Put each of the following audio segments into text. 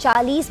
$40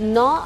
$9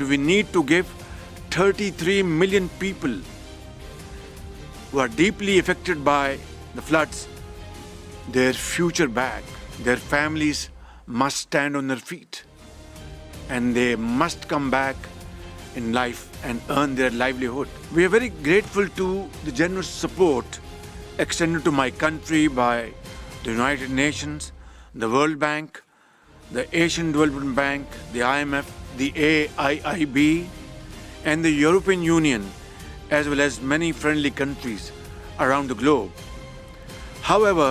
We need to give 33 million people who are deeply affected by the floods their future back. Their families must stand on their feet and they must come back in life and earn their livelihood. We are very grateful to the generous support extended to my country by the United Nations, the World Bank, the Asian Development Bank, the IMF, the AIIB and the European Union, as well as many friendly countries around the globe. However,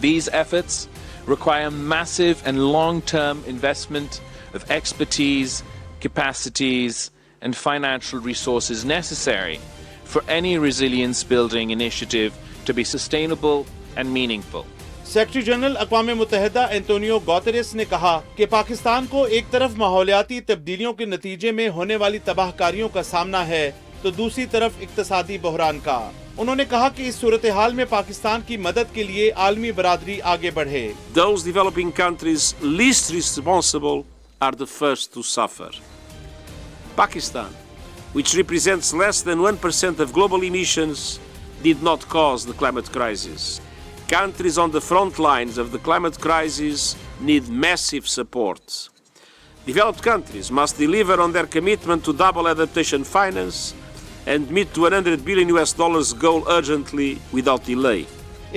These efforts require massive and long-term investment of expertise, capacities and financial resources necessary for any resilience building initiative to be sustainable and meaningful. Secretary general اقوام متحدہ Antonio Guterres نے کہا کہ پاکستان کو ایک طرف ماحولیاتی تبدیلیوں کے نتیجے میں ہونے والی تباہ کاریوں کا سامنا ہے تو دوسری طرف اقتصادی بحران کا۔ انہوں نے کہا کہ اس صورتحال میں پاکستان کی مدد کے لیے عالمی برادری آگے بڑھے۔ Those developing countries least responsible are the first to suffer. Pakistan, which represents less than 1% of global emissions, did not cause the climate crisis. Countries on the front lines of the climate crisis need massive support. Developed countries must deliver on their commitment to double adaptation finance and meet $100 billion goal urgently without delay.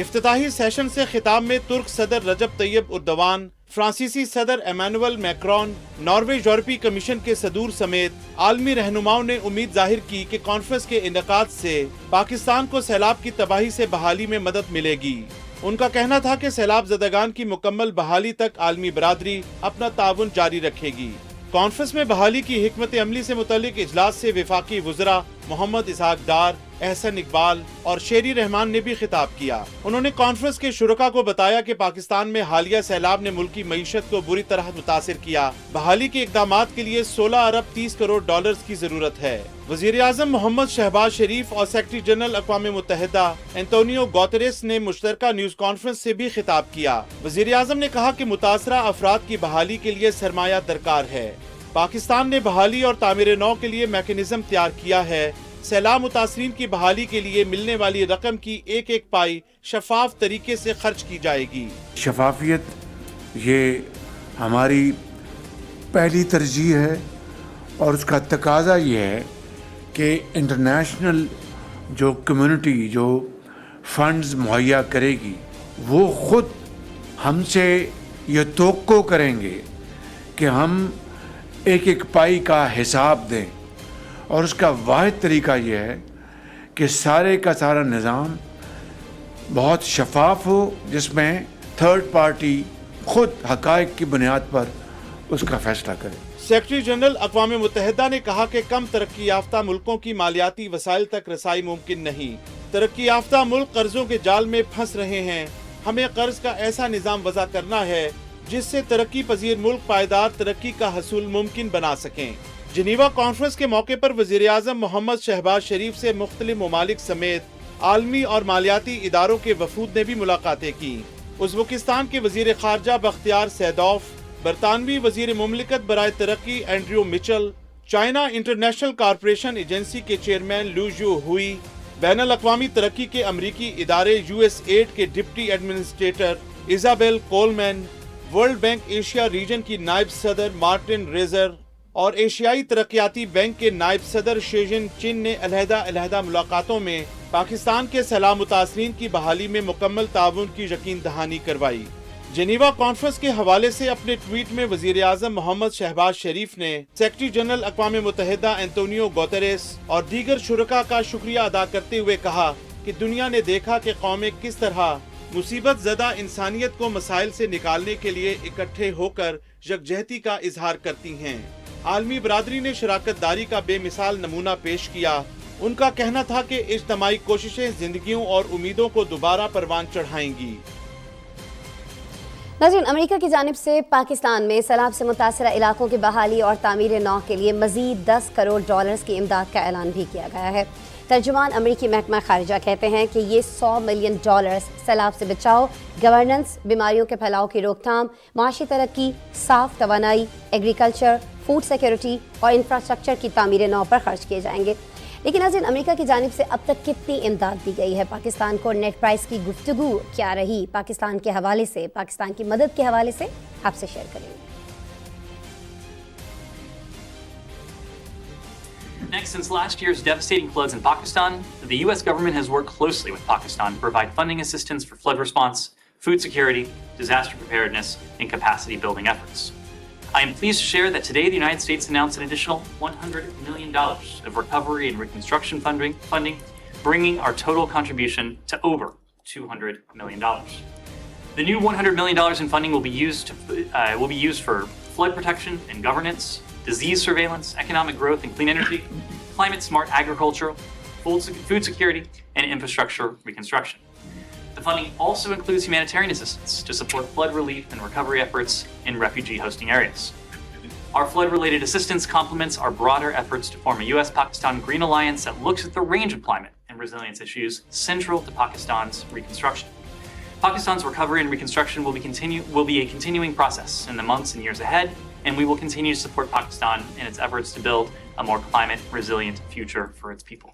افتتاحی session سے خطاب میں ترک صدر رجب طیب اردوان، فرانسیسی صدر Emmanuel Macron, Norway یورپی commission کے صدور سمیت عالمی رہنماؤں نے امید ظاہر کی کہ کانفرنس کے انعقاد سے پاکستان کو سیلاب کی تباہی سے بحالی میں مدد ملے گی۔ ان کا کہنا تھا کہ سیلاب زدگان کی مکمل بحالی تک عالمی برادری اپنا تعاون جاری رکھے گی۔ کانفرنس میں بحالی کی حکمت عملی سے متعلق اجلاس سے وفاقی وزراء محمد اسحاق ڈار، احسن اقبال اور شیری رحمان نے بھی خطاب کیا۔ انہوں نے کانفرنس کے شرکاء کو بتایا کہ پاکستان میں حالیہ سیلاب نے ملکی معیشت کو بری طرح متاثر کیا۔ بحالی کے اقدامات کے لیے 16 ارب 30 کروڑ ڈالرز کی ضرورت ہے۔ وزیر اعظم محمد شہباز شریف اور سیکرٹری جنرل اقوام متحدہ اینٹونیو گوتریس نے مشترکہ نیوز کانفرنس سے بھی خطاب کیا۔ وزیر اعظم نے کہا کہ متاثرہ افراد کی بحالی کے لیے سرمایہ درکار ہے۔ پاکستان نے بحالی اور تعمیر نو کے لیے میکینزم تیار کیا ہے۔ سیلاب متاثرین کی بحالی کے لیے ملنے والی رقم کی ایک ایک پائی شفاف طریقے سے خرچ کی جائے گی۔ شفافیت یہ ہماری پہلی ترجیح ہے اور اس کا تقاضا یہ ہے کہ انٹرنیشنل جو کمیونٹی جو فنڈز مہیا کرے گی وہ خود ہم سے یہ توقع کریں گے کہ ہم ایک ایک پائی کا حساب دیں، اور اس کا واحد طریقہ یہ ہے کہ سارے کا سارا نظام بہت شفاف ہو، جس میں تھرڈ پارٹی خود حقائق کی بنیاد پر اس کا فیصلہ کرے۔ سیکرٹری جنرل اقوام متحدہ نے کہا کہ کم ترقی یافتہ ملکوں کی مالیاتی وسائل تک رسائی ممکن نہیں۔ ترقی یافتہ ملک قرضوں کے جال میں پھنس رہے ہیں۔ ہمیں قرض کا ایسا نظام وضع کرنا ہے جس سے ترقی پذیر ملک پائیدار ترقی کا حصول ممکن بنا سکیں۔ جنیوا کانفرنس کے موقع پر وزیر اعظم محمد شہباز شریف سے مختلف ممالک سمیت عالمی اور مالیاتی اداروں کے وفود نے بھی ملاقاتیں کی۔ ازبکستان کے وزیر خارجہ بختیار سیدوف، برطانوی وزیر مملکت برائے ترقی اینڈریو مچل، چائنا انٹرنیشنل کارپوریشن ایجنسی کے چیئرمین لو جو ہوئی، بین الاقوامی ترقی کے امریکی ادارے USAID کے deputy administrator Isabel Coleman, World Bank Asia region کی نائب صدر مارٹن ریزر اور ایشیائی ترقیاتی بینک کے نائب صدر شیجن چن نے علیحدہ ملاقاتوں میں پاکستان کے سیلاب متاثرین کی بحالی میں مکمل تعاون کی یقین دہانی کروائی۔ جنیوا کانفرنس کے حوالے سے اپنے ٹویٹ میں وزیر اعظم محمد شہباز شریف نے سیکرٹری جنرل اقوام متحدہ اینٹونیو گوتریس اور دیگر شرکاء کا شکریہ ادا کرتے ہوئے کہا کہ دنیا نے دیکھا کہ قومیں کس طرح مصیبت زدہ انسانیت کو مسائل سے نکالنے کے لیے اکٹھے ہو کر یکجہتی کا اظہار کرتی ہیں۔ عالمی برادری نے شراکت داری کا بے مثال نمونہ پیش کیا۔ ان کا کہنا تھا کہ اجتماعی کوششیں زندگیوں اور امیدوں کو دوبارہ پروان چڑھائیں گی۔ ناظرین، امریکہ کی جانب سے پاکستان میں سیلاب سے متاثرہ علاقوں کی بحالی اور تعمیر نو کے لیے مزید 10 کروڑ ڈالرز کی امداد کا اعلان بھی کیا گیا ہے۔ ترجمان امریکی محکمہ خارجہ کہتے ہیں کہ یہ $100 ملین سیلاب سے بچاؤ، گورننس، بیماریوں کے پھیلاؤ کی روک تھام، معاشی ترقی، صاف توانائی، ایگریکلچر، فوڈ سیکیورٹی اور انفراسٹرکچر کی تعمیر نو پر خرچ کیے جائیں گے۔ لیکن ناظرین، امریکہ کی جانب سے اب تک کتنی امداد دی گئی ہے؟ پاکستان کو نیٹ پرائز کی گفتگو کیا رہی؟ پاکستان کے حوالے سے، پاکستان کی مدد کے حوالے سے آپ سے شیئر کریں گے۔ Next, since last year's devastating floods in Pakistan, the U.S. government has worked closely with Pakistan to provide funding assistance for flood response, food security, disaster preparedness, and capacity building efforts. I am pleased to share that today the United States announced an additional $100 million of recovery and reconstruction funding, bringing our total contribution to over $200 million. The new $100 million in funding will be used for flood protection and governance, disease surveillance, economic growth and clean energy, climate-smart agriculture, food security, and infrastructure reconstruction. The funding also includes humanitarian assistance to support flood relief and recovery efforts in refugee hosting areas. Our flood-related assistance complements our broader efforts to form a US-Pakistan Green Alliance that looks at the range of climate and resilience issues central to Pakistan's reconstruction. Pakistan's recovery and reconstruction will be a continuing process in the months and years ahead, and we will continue to support Pakistan in its efforts to build a more climate-resilient future for its people.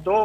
2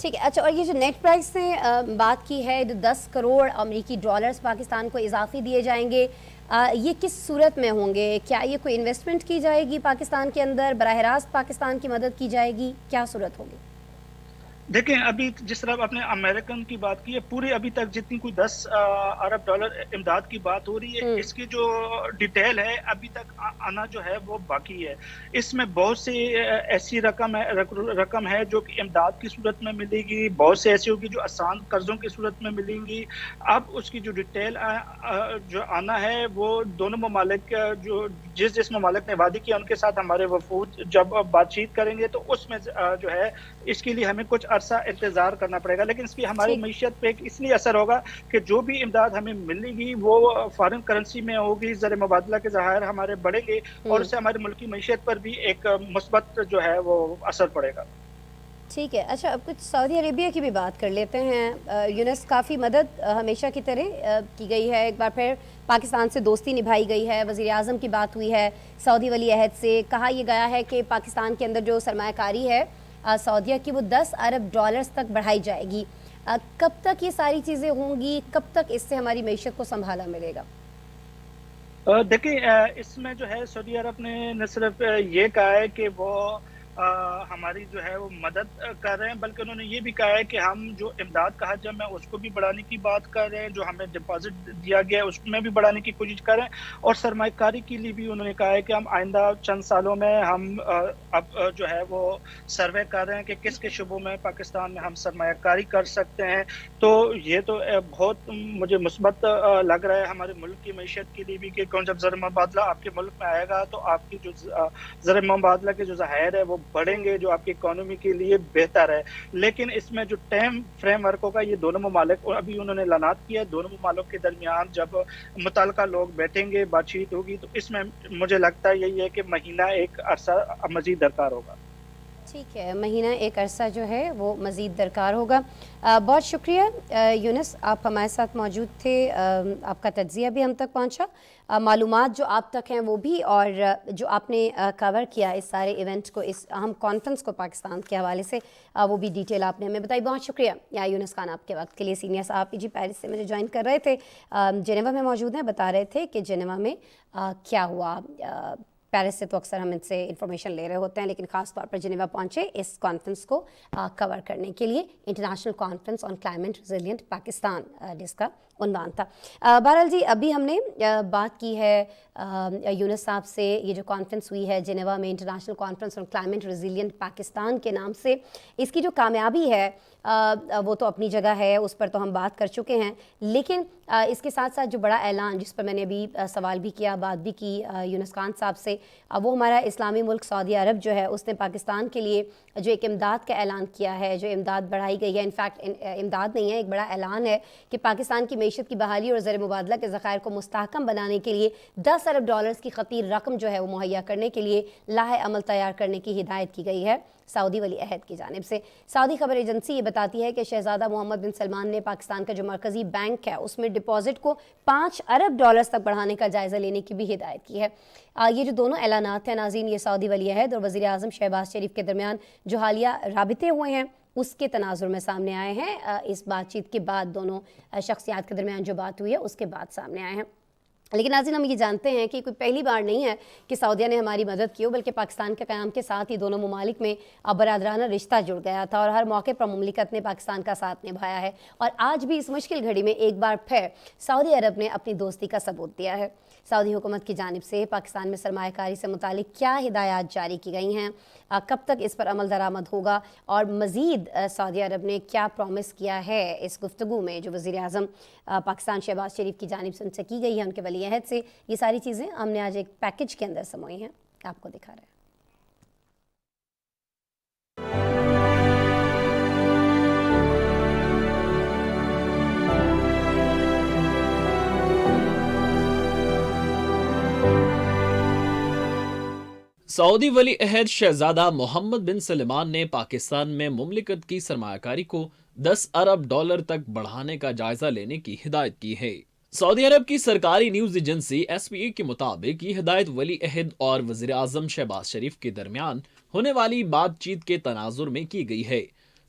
ٹھیک ہے. اچھا، اور یہ جو net price سے بات کی ہے 10 کروڑ امریکی ڈالرز پاکستان کو اضافی دیے جائیں گے، یہ کس صورت میں ہوں گے؟ کیا یہ کوئی انویسٹمنٹ کی جائے گی پاکستان کے اندر، براہ راست پاکستان کی مدد کی جائے گی، کیا صورت ہوگی؟ دیکھیں ابھی جس طرح آپ نے امریکن کی بات کی ہے، پورے ابھی تک جتنی کوئی 10 ارب ڈالر امداد کی بات ہو رہی ہے، اس کی جو ڈیٹیل ہے ابھی تک آنا جو ہے وہ باقی ہے. اس میں بہت سی ایسی رقم ہے جو کہ امداد کی صورت میں ملے گی، بہت سے ایسی ہوگی جو آسان قرضوں کی صورت میں ملیں گی. اب اس کی جو ڈیٹیل جو آنا ہے وہ دونوں ممالک جو جس ممالک نے وعدے کیا ان کے ساتھ ہمارے وفود جب بات چیت کریں گے تو اس میں جو ہے اس کے لیے ہمیں کچھ عرصہ انتظار کرنا پڑے گا. لیکن اس کی ہماری معیشت پہ اس لیے اثر ہوگا کہ جو بھی امداد ہمیں ملے گی وہ فارن کرنسی میں ہوگی، زر مبادلہ کے ذخائر ہمارے بڑھیں گے اور اس سے ہمارے ملک کی معیشت پر بھی ایک مثبت جو ہے وہ اثر پڑے گا. ٹھیک ہے. اچھا، اب کچھ سعودی عربیہ کی بھی بات کر لیتے ہیں. یونس، کافی مدد ہمیشہ کی طرح کی گئی ہے، ایک بار پھر پاکستان سے دوستی نبھائی گئی ہے، وزیر اعظم کی بات ہوئی ہے سعودی ولی عہد سے، کہا یہ گیا ہے کہ پاکستان کے اندر جو سرمایہ کاری ہے سعودیہ کی وہ 10 ارب ڈالرز تک بڑھائی جائے گی. کب تک یہ ساری چیزیں ہوں گی؟ کب تک اس سے ہماری معیشت کو سنبھالا ملے گا؟ دیکھیں اس میں جو ہے سعودی عرب نے نہ صرف یہ کہا ہے کہ وہ ہماری جو ہے وہ مدد کر رہے ہیں، بلکہ انہوں نے یہ بھی کہا ہے کہ ہم جو امداد کا حجم ہے اس کو بھی بڑھانے کی بات کر رہے ہیں، جو ہمیں ڈپازٹ دیا گیا ہے اس میں بھی بڑھانے کی کوشش کر رہے ہیں، اور سرمایہ کاری کے لیے بھی انہوں نے کہا ہے کہ ہم آئندہ چند سالوں میں ہم اب جو ہے وہ سروے کر رہے ہیں کہ کس کس شعبوں میں پاکستان میں ہم سرمایہ کاری کر سکتے ہیں. تو یہ تو بہت مجھے مثبت لگ رہا ہے ہمارے ملک کی معیشت کے لیے بھی کہ کون جب زر مبادلہ آپ کے ملک میں آئے گا تو آپ کی جو زر مبادلہ کے جو ذخائر ہے وہ بڑھیں گے، جو آپ کی اکانومی کے لیے بہتر ہے. لیکن اس میں جو ٹائم فریم ورک ہوگا یہ دونوں ممالک ابھی انہوں نے اعلانات کیا، دونوں ممالک کے درمیان جب متعلقہ لوگ بیٹھیں گے بات چیت ہوگی تو اس میں مجھے لگتا ہے یہی ہے کہ مہینہ ایک عرصہ مزید درکار ہوگا. ٹھیک ہے، مہینہ ایک عرصہ جو ہے وہ مزید درکار ہوگا. بہت شکریہ یونس، آپ ہمارے ساتھ موجود تھے، آپ کا تجزیہ بھی ہم تک پہنچا، معلومات جو آپ تک ہیں وہ بھی، اور جو آپ نے کور کیا اس سارے ایونٹ کو، اس اہم کانفرنس کو پاکستان کے حوالے سے، وہ بھی ڈیٹیل آپ نے ہمیں بتائی. بہت شکریہ یونس خان آپ کے وقت کے لیے. سینئر صحافی جی پیرس سے مجھے جوائن کر رہے تھے، جنیوا میں موجود ہیں، بتا رہے تھے کہ جنیوا میں کیا ہوا. پیرس سے تو اکثر ہم ان سے انفارمیشن لے رہے ہوتے ہیں، لیکن خاص طور پر جنیوا پہنچے اس کانفرنس کو کور کرنے کے لیے. International conference on climate resilient Pakistan جس کا عنوان تھا. بہرحال جی، ابھی ہم نے بات کی ہے یونس صاحب سے، یہ جو کانفرنس ہوئی ہے جنیوا میں، international conference on climate resilient Pakistan کے نام سے، اس کی جو کامیابی ہے وہ تو اپنی جگہ ہے، اس پر تو ہم بات کر چکے ہیں. لیکن اس کے ساتھ ساتھ جو بڑا اعلان جس پر میں نے ابھی سوال بھی کیا، بات بھی کی یونس خان صاحب سے، وہ ہمارا اسلامی ملک سعودی عرب جو ہے اس نے پاکستان کے لیے جو ایک امداد کا اعلان کیا ہے، جو امداد بڑھائی گئی ہے. انفیکٹ امداد نہیں ہے، ایک بڑا اعلان ہے کہ پاکستان کی معیشت کی بحالی اور زر مبادلہ کے ذخائر کو مستحکم بنانے کے لیے 10 ارب ڈالرز کی خطیر رقم جو ہے وہ مہیا کرنے کے لیے لاہ عمل تیار کرنے کی ہدایت کی گئی ہے سعودی ولی عہد کی جانب سے. سعودی خبر ایجنسی یہ بتاتی ہے کہ شہزادہ محمد بن سلمان نے پاکستان کا جو مرکزی بینک ہے اس میں ڈپازٹ کو 5 ارب ڈالرز تک بڑھانے کا جائزہ لینے کی بھی ہدایت کی ہے. یہ جو دونوں اعلانات ہیں ناظرین، یہ سعودی ولی عہد اور وزیر اعظم شہباز شریف کے درمیان جو حالیہ رابطے ہوئے ہیں اس کے تناظر میں سامنے آئے ہیں. اس بات چیت کے بعد دونوں شخصیات کے درمیان جو بات ہوئی ہے اس کے بعد سامنے آئے ہیں. لیکن ناظرین، ہم یہ جانتے ہیں کہ کوئی پہلی بار نہیں ہے کہ سعودیہ نے ہماری مدد کی ہو، بلکہ پاکستان کے قیام کے ساتھ ہی دونوں ممالک میں برادرانہ رشتہ جڑ گیا تھا، اور ہر موقع پر مملکت نے پاکستان کا ساتھ نبھایا ہے. اور آج بھی اس مشکل گھڑی میں ایک بار پھر سعودی عرب نے اپنی دوستی کا ثبوت دیا ہے. سعودی حکومت کی جانب سے پاکستان میں سرمایہ کاری سے متعلق کیا ہدایات جاری کی گئی ہیں، کب تک اس پر عمل درآمد ہوگا، اور مزید سعودی عرب نے کیا پرومس کیا ہے اس گفتگو میں جو وزیر اعظم پاکستان شہباز شریف کی جانب سے ان سے کی گئی ہے، ان کے ولی عہد سے، یہ ساری چیزیں ہم نے آج ایک پیکج کے اندر سموئی ہیں، آپ کو دکھا رہے ہیں. سعودی ولی عہد شہزادہ محمد بن سلمان نے پاکستان میں مملکت کی سرمایہ کاری کو 10 ارب ڈالر تک بڑھانے کا جائزہ لینے کی ہدایت کی ہے. سعودی عرب کی سرکاری نیوز ایجنسی SPA کے مطابق یہ ہدایت ولی عہد اور وزیر اعظم شہباز شریف کے درمیان ہونے والی بات چیت کے تناظر میں کی گئی ہے.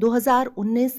2019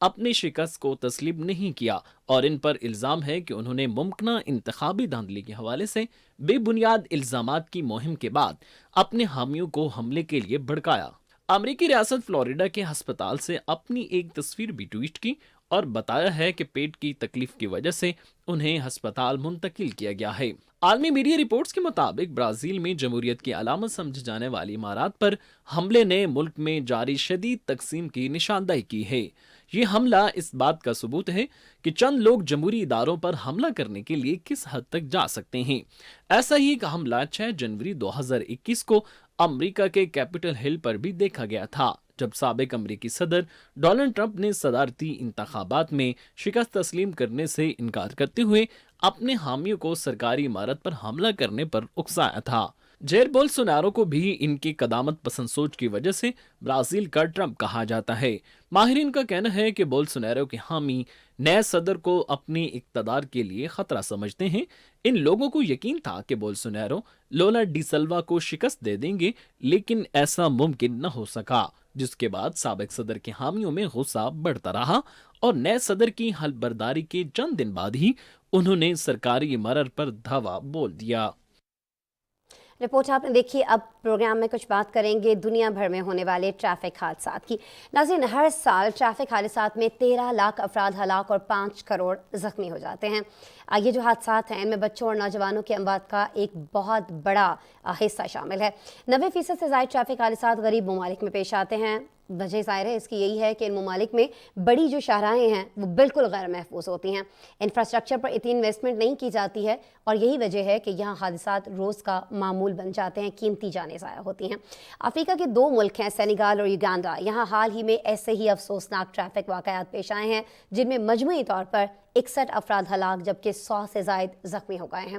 اپنی شکست کو تسلیم نہیں کیا اور ان پر الزام ہے کہ انہوں نے ممکنہ انتخابی دھاندلی کے حوالے سے بے بنیاد الزامات کی مہم کے بعد اپنے حامیوں کو حملے کے لیے بھڑکایا۔ امریکی ریاست فلوریڈا کے ہسپتال سے اپنی ایک تصویر بھی ٹویٹ کی اور بتایا ہے کہ پیٹ کی تکلیف کی وجہ سے انہیں ہسپتال منتقل کیا گیا ہے۔ عالمی میڈیا رپورٹس کے مطابق برازیل میں جمہوریت کی علامت سمجھے جانے والی عمارات پر حملے نے ملک میں جاری شدید تقسیم کی نشاندہی کی ہے۔ یہ حملہ اس بات کا ثبوت ہے کہ چند لوگ جمہوری اداروں پر حملہ کرنے کے لیے کس حد تک جا سکتے ہیں۔ ایسا ہی ایک حملہ 6 جنوری 2021 کو امریکہ کے کیپٹل ہل پر بھی دیکھا گیا تھا، جب سابق امریکی صدر ڈونلڈ ٹرمپ نے صدارتی انتخابات میں شکست تسلیم کرنے سے انکار کرتے ہوئے اپنے حامیوں کو سرکاری عمارت پر حملہ کرنے پر اکسایا تھا۔ جیر بولسونارو کو بھی ان کی قدامت پسند سوچ کی وجہ سے برازیل کا ٹرمپ کہا جاتا ہے۔ ماہرین کا کہنا ہے کہ بولسونارو کے حامی نئے صدر کو اپنی اقتدار کے لیے خطرہ سمجھتے ہیں۔ ان لوگوں کو یقین تھا کہ بولسونارو لولا ڈی سلوا کو شکست دے دیں گے، لیکن ایسا ممکن نہ ہو سکا، جس کے بعد سابق صدر کے حامیوں میں غصہ بڑھتا رہا اور نئے صدر کی حلف برداری کے چند دن بعد ہی انہوں نے سرکاری عمارت پر دھاوا بول دیا۔ رپورٹ آپ نے دیکھی۔ اب پروگرام میں کچھ بات کریں گے دنیا بھر میں ہونے والے ٹریفک حادثات کی۔ ناظرین، ہر سال ٹریفک حادثات میں 13 لاکھ افراد ہلاک اور 5 کروڑ زخمی ہو جاتے ہیں۔ یہ جو حادثات ہیں ان میں بچوں اور نوجوانوں کی اموات کا ایک بہت بڑا حصہ شامل ہے۔ 90% سے زائد ٹریفک حادثات غریب ممالک میں پیش آتے ہیں۔ وجہ ظاہر ہے اس کی یہی ہے کہ ان ممالک میں بڑی جو شاہراہیں ہیں وہ بالکل غیر محفوظ ہوتی ہیں، انفراسٹرکچر پر اتنی انویسٹمنٹ نہیں کی جاتی ہے، اور یہی وجہ ہے کہ یہاں حادثات روز کا معمول بن جاتے ہیں، قیمتی جانیں ضائع ہوتی ہیں۔ افریقہ کے 2 ملک ہیں سینیگال اور یوگانڈا، یہاں حال ہی میں ایسے ہی افسوسناک ٹریفک واقعات پیش آئے ہیں جن میں مجموعی طور پر 61 افراد ہلاک جبکہ 100 سے زائد زخمی ہو گئے ہیں۔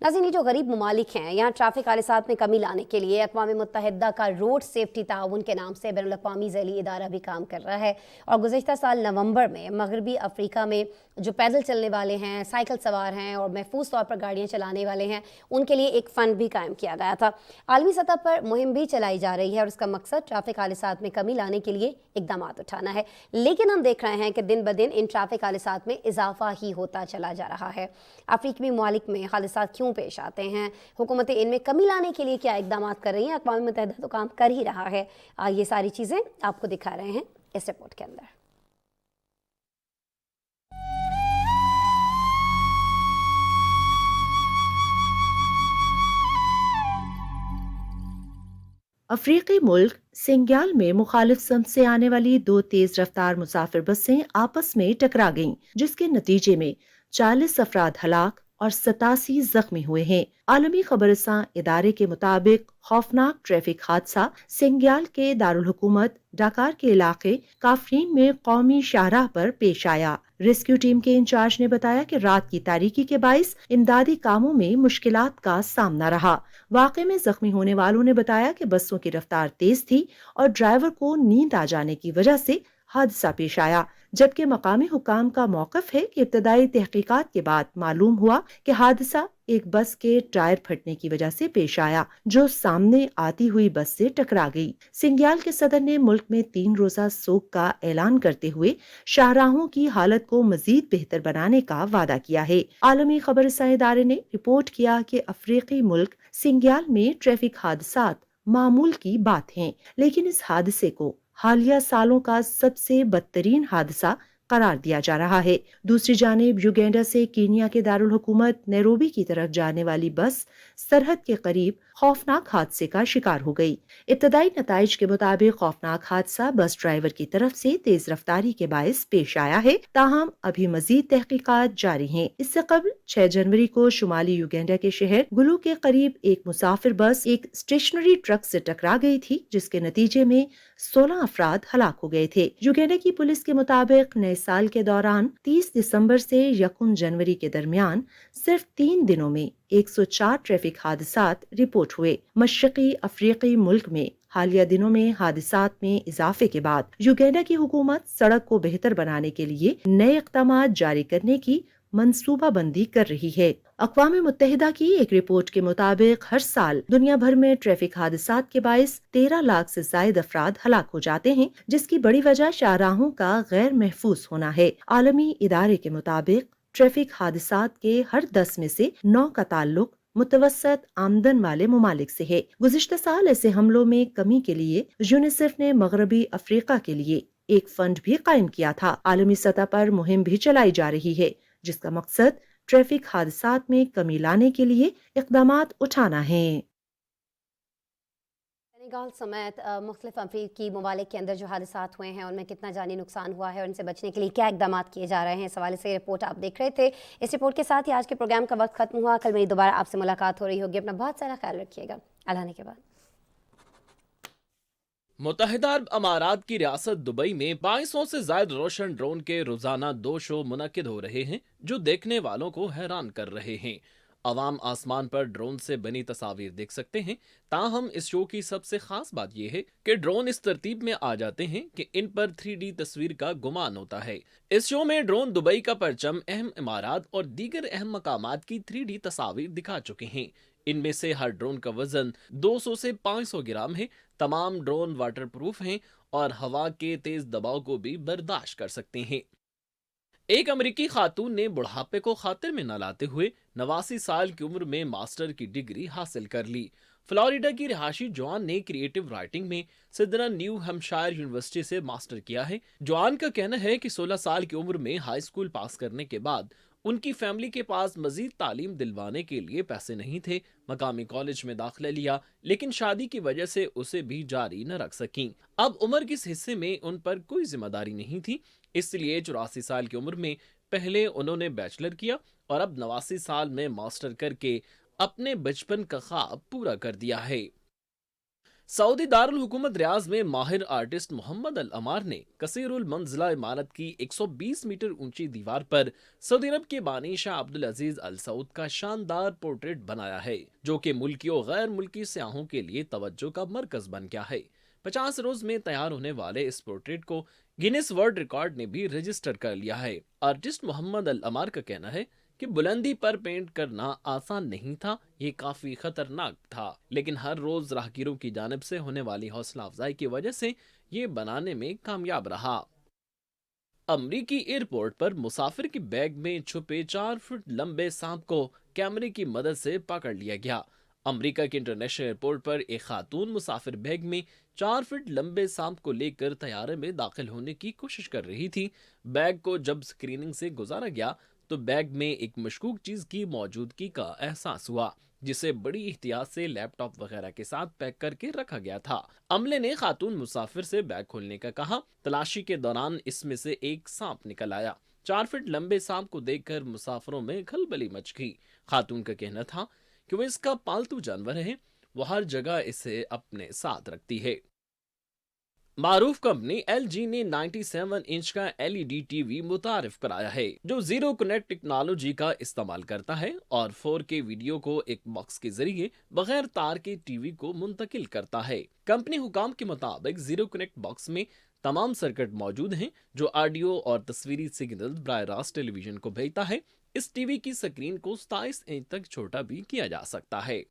ناظرین، یہ جو غریب ممالک ہیں یہاں ٹریفک حادثات میں کمی لانے کے لیے اقوام متحدہ کا روڈ سیفٹی تعاون کے نام سے بین الاقوامی ذیلی ادارہ بھی کام کر رہا ہے، اور گزشتہ سال نومبر میں مغربی افریقہ میں جو پیدل چلنے والے ہیں، سائیکل سوار ہیں اور محفوظ طور پر گاڑیاں چلانے والے ہیں، ان کے لیے ایک فنڈ بھی قائم کیا گیا تھا۔ عالمی سطح پر مہم بھی چلائی جا رہی ہے اور اس کا مقصد ٹریفک حادثات میں کمی لانے کے لیے اقدامات اٹھانا ہے، لیکن ہم دیکھ رہے ہیں کہ دن بدن ان ٹریفک حادثات میں اضافہ ہی ہوتا چلا جا رہا ہے۔ افریقی ممالک میں حادثات کیوں پیش آتے ہیں، حکومتیں ان میں کمی لانے کے لیے کیا اقدامات کر رہی ہیں؟ اقوام متحدہ تو کام کر ہی رہا ہے، یہ ساری چیزیں آپ کو دکھا رہے ہیں اس رپورٹ کے اندر۔ افریقی ملک سینگال میں مخالف سمت سے آنے والی 2 تیز رفتار مسافر بسیں آپس میں ٹکرا گئیں، جس کے نتیجے میں 40 افراد ہلاک اور 87 زخمی ہوئے ہیں۔ عالمی خبررساں ادارے کے مطابق خوفناک ٹریفک حادثہ سینگال کے دارالحکومت ڈاکار کے علاقے کافرین میں قومی شاہراہ پر پیش آیا۔ ریسکیو ٹیم کے انچارج نے بتایا کہ رات کی تاریکی کے باعث امدادی کاموں میں مشکلات کا سامنا رہا۔ واقعے میں زخمی ہونے والوں نے بتایا کہ بسوں کی رفتار تیز تھی اور ڈرائیور کو نیند آ جانے کی وجہ سے حادثہ پیش آیا، جبکہ مقامی حکام کا موقف ہے کہ ابتدائی تحقیقات کے بعد معلوم ہوا کہ حادثہ ایک بس کے ٹائر پھٹنے کی وجہ سے پیش آیا جو سامنے آتی ہوئی بس سے ٹکرا گئی۔ سینگال کے صدر نے ملک میں 3 روزہ سوگ کا اعلان کرتے ہوئے شاہراہوں کی حالت کو مزید بہتر بنانے کا وعدہ کیا ہے۔ عالمی خبررساں ادارے نے رپورٹ کیا کہ افریقی ملک سینگال میں ٹریفک حادثات معمول کی بات ہیں، لیکن اس حادثے کو حالیہ سالوں کا سب سے بدترین حادثہ قرار دیا جا رہا ہے۔ دوسری جانب یوگینڈا سے کینیا کے دارالحکومت نیروبی کی طرف جانے والی بس سرحد کے قریب خوفناک حادثے کا شکار ہو گئی۔ ابتدائی نتائج کے مطابق خوفناک حادثہ بس ڈرائیور کی طرف سے تیز رفتاری کے باعث پیش آیا ہے، تاہم ابھی مزید تحقیقات جاری ہیں۔ اس سے قبل 6 جنوری کو شمالی یوگینڈا کے شہر گلو کے قریب ایک مسافر بس ایک اسٹیشنری ٹرک سے ٹکرا گئی تھی، جس کے نتیجے میں 16 افراد ہلاک ہو گئے تھے۔ یوگینڈا کی پولیس کے مطابق نئے سال کے دوران 30 دسمبر سے 1 جنوری کے درمیان صرف 3 دنوں میں 104 ٹریفک حادثات رپورٹ ہوئے۔ مشرقی افریقی ملک میں حالیہ دنوں میں حادثات میں اضافے کے بعد یوگینڈا کی حکومت سڑک کو بہتر بنانے کے لیے نئے اقدامات جاری کرنے کی منصوبہ بندی کر رہی ہے۔ اقوام متحدہ کی ایک رپورٹ کے مطابق ہر سال دنیا بھر میں ٹریفک حادثات کے باعث 13 لاکھ سے زائد افراد ہلاک ہو جاتے ہیں، جس کی بڑی وجہ شاہراہوں کا غیر محفوظ ہونا ہے۔ عالمی ادارے کے مطابق ٹریفک حادثات کے ہر 10 میں سے 9 کا تعلق متوسط آمدن والے ممالک سے ہے۔ گزشتہ سال ایسے حملوں میں کمی کے لیے یونیسیف نے مغربی افریقہ کے لیے ایک فنڈ بھی قائم کیا تھا۔ عالمی سطح پر مہم بھی چلائی جا رہی ہے جس کا مقصد ٹریفک حادثات میں کمی لانے کے لیے اقدامات اٹھانا ہے۔ سینیگال سمیت مختلف افریقی ممالک کے اندر جو حادثات ہوئے ہیں ان میں کتنا جانی نقصان ہوا ہے اور ان سے بچنے کے لیے کیا اقدامات کیے جا رہے ہیں، اس حوالے سے رپورٹ آپ دیکھ رہے تھے۔ اس رپورٹ کے ساتھ ہی آج کے پروگرام کا وقت ختم ہوا۔ کل میری دوبارہ آپ سے ملاقات ہو رہی ہوگی۔ اپنا بہت سارا خیال رکھیے گا۔ اللہ نے کے بعد متحدہ عرب امارات کی ریاست دبئی میں 2200 سے زائد روشن ڈرون کے روزانہ 2 شو منعقد ہو رہے ہیں جو دیکھنے والوں کو حیران کر رہے ہیں۔ عوام آسمان پر ڈرون سے بنی تصاویر دیکھ سکتے ہیں، تاہم اس شو کی سب سے خاص بات یہ ہے کہ ڈرون اس ترتیب میں آ جاتے ہیں کہ ان پر 3D تصویر کا گمان ہوتا ہے۔ اس شو میں ڈرون دبئی کا پرچم، اہم عمارات اور دیگر اہم مقامات کی 3D تصاویر دکھا چکے ہیں۔ ان میں سے ہر ڈرون کا وزن 200 سے 500 گرام ہے۔ تمام ڈرون واٹر پروف ہیں اور ہوا کے تیز دباؤ کو بھی برداشت کر سکتے ہیں۔ ایک امریکی خاتون نے بڑھاپے کو خاطر میں نہ لاتے ہوئے 89 سال کی عمر میں ماسٹر کی ڈگری حاصل کر لی۔ فلوریڈا کی رہائشی جوان نے کریٹو رائٹنگ میں سدرن نیو ہمپشائر یونیورسٹی سے ماسٹر کیا ہے۔ جوان کا کہنا ہے کہ 16 سال کی عمر میں ہائی اسکول پاس کرنے کے بعد ان کی فیملی کے پاس مزید تعلیم دلوانے کے لیے پیسے نہیں تھے۔ مقامی کالج میں داخلہ لیا لیکن شادی کی وجہ سے اسے بھی جاری نہ رکھ سکیں۔ اب عمر کے اس حصے میں ان پر کوئی ذمہ داری نہیں تھی، اس لیے 84 سال کی عمر میں پہلے انہوں نے بیچلر کیا اور اب 89 سال میں ماسٹر کر کے اپنے بچپن کا خواب پورا کر دیا ہے۔ سعودی دارالحکومت ریاض میں ماہر آرٹسٹ محمد العمار نے کثیر المنزلہ عمارت کی 120 میٹر اونچی دیوار پر سعودی عرب کے بانی شاہ عبدالعزیز ال سعود کا شاندار پورٹریٹ بنایا ہے، جو کہ ملکی و غیر ملکی سیاحوں کے لیے توجہ کا مرکز بن گیا ہے۔ 50 روز میں تیار ہونے والے اس پورٹریٹ کو گینیس ورلڈ ریکارڈ نے بھی رجسٹر کر لیا ہے۔ آرٹسٹ محمد العمار کا کہنا ہے کہ بلندی پر پینٹ کرنا آسان نہیں تھا، یہ کافی خطرناک تھا، لیکن ہر روز راہگیروں کی جانب سے ہونے والی حوصلہ افزائی کی وجہ سے یہ بنانے میں کامیاب رہا۔ امریکی ایئرپورٹ پر مسافر کی بیگ میں چھپے 4 فٹ لمبے سانپ کو کیمرے کی مدد سے پکڑ لیا گیا۔ امریکہ کے انٹرنیشنل ایئرپورٹ پر ایک خاتون مسافر بیگ میں 4 فٹ لمبے سانپ کو لے کر طیارے میں داخل ہونے کی کوشش کر رہی تھی۔ بیگ کو جب اسکریننگ سے گزارا گیا تو بیگ میں ایک مشکوک چیز کی موجودگی کا احساس ہوا، جسے بڑی احتیاط سے لیپ ٹاپ وغیرہ کے ساتھ پیک کر کے رکھا گیا تھا۔ عملے نے خاتون مسافر سے بیگ کھولنے کا کہا۔ تلاشی کے دوران اس میں سے ایک سانپ نکل آیا۔ 4 فٹ لمبے سانپ کو دیکھ کر مسافروں میں کھلبلی مچ گئی۔ خاتون کا کہنا تھا کہ وہ اس کا پالتو جانور ہے، وہ ہر جگہ اسے اپنے ساتھ رکھتی ہے۔ معروف کمپنی ایل جی نے 97 انچ کا LED ٹی وی متعارف کرایا ہے جو زیرو کنیکٹ ٹیکنالوجی کا استعمال کرتا ہے اور 4K ویڈیو کو ایک باکس کے ذریعے بغیر تار کے ٹی وی کو منتقل کرتا ہے۔ کمپنی حکام کے مطابق زیرو کنیکٹ باکس میں تمام سرکٹ موجود ہیں جو آڈیو اور تصویری سگنل براہ راست ٹیلی ویژن کو بھیجتا ہے۔ اس ٹی وی کی سکرین کو 27 انچ تک چھوٹا بھی کیا جا سکتا ہے۔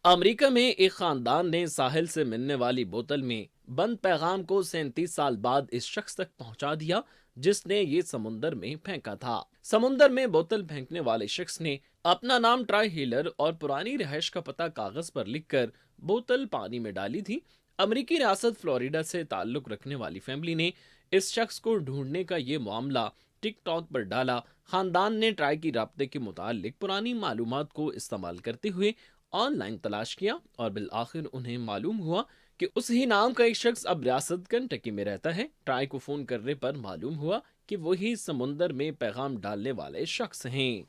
امریکہ میں ایک خاندان نے ساحل سے ملنے والی بوتل میں بند پیغام کو 37 سال بعد اس شخص تک پہنچا دیا جس نے یہ سمندر میں پھینکا تھا۔ سمندر میں بوتل پھینکنے والے شخص نے اپنا نام ٹرائی ہیلر اور پرانی رہائش کا پتہ کاغذ پر لکھ کر بوتل پانی میں ڈالی تھی۔ امریکی ریاست فلوریڈا سے تعلق رکھنے والی فیملی نے اس شخص کو ڈھونڈنے کا یہ معاملہ ٹک ٹاک پر ڈالا۔ خاندان نے ٹرائی کی رابطے کے متعلق پرانی معلومات کو استعمال کرتے ہوئے آن لائن تلاش کیا اور بالآخر انہیں معلوم ہوا کہ اس ہی نام کا ایک شخص اب ریاست کنٹکی میں رہتا ہے۔ ٹرائی کو فون کرنے پر معلوم ہوا کہ وہی سمندر میں پیغام ڈالنے والے شخص ہیں۔